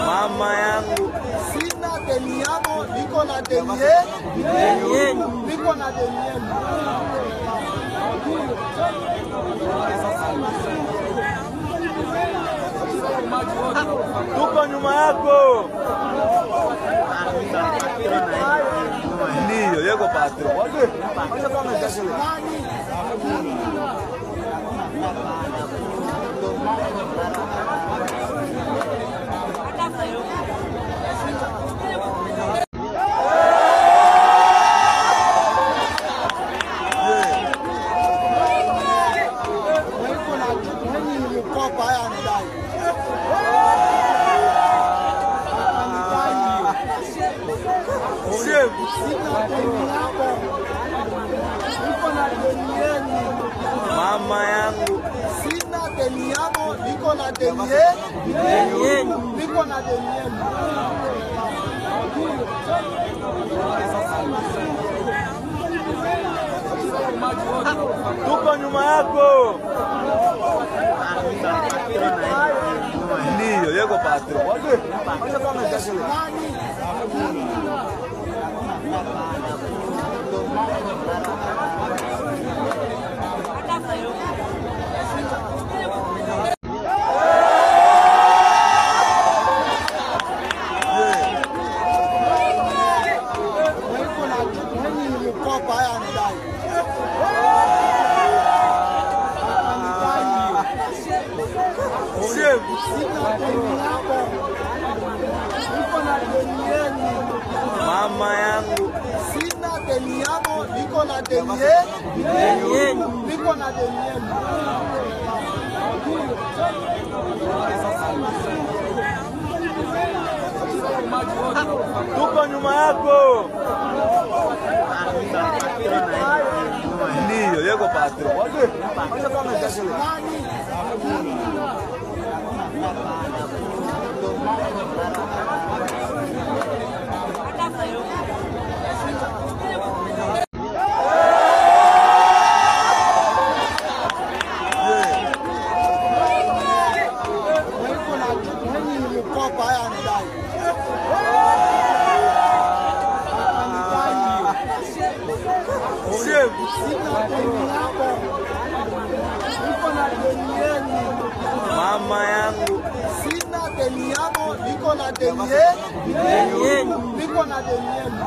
Mama yangu sina deni yako, niko na deni yenu, niko na deni yenu. tuko nyuma yako. Ndio yeko patro. Mama yangu sina deni yako, niko na deni yenu, niko na deni yenu. tuko nyuma yako. Ndio yeko patro. Mama yangu sina deni yako, niko na deni yenu, niko na deni yenu. tuko nyuma yako. Ndio yeko patro. Mama yangu sina deni yako, niko na deni yenu, niko na deni yenu.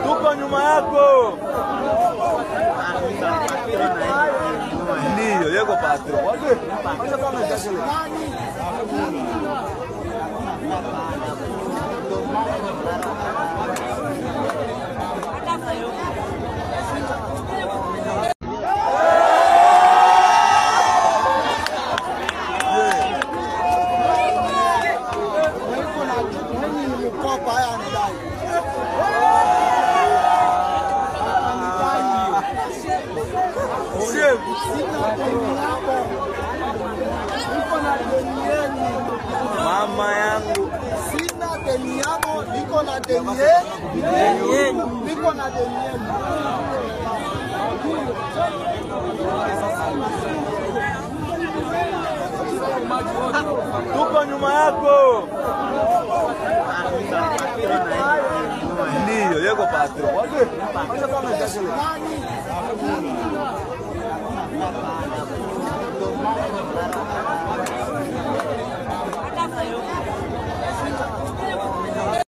tuko nyuma yako. Ndio yeko patro. Mama yangu sina deni yako, niko na deni yenu, niko na deni yenu. tuko nyuma yako. Ndio yeko patro.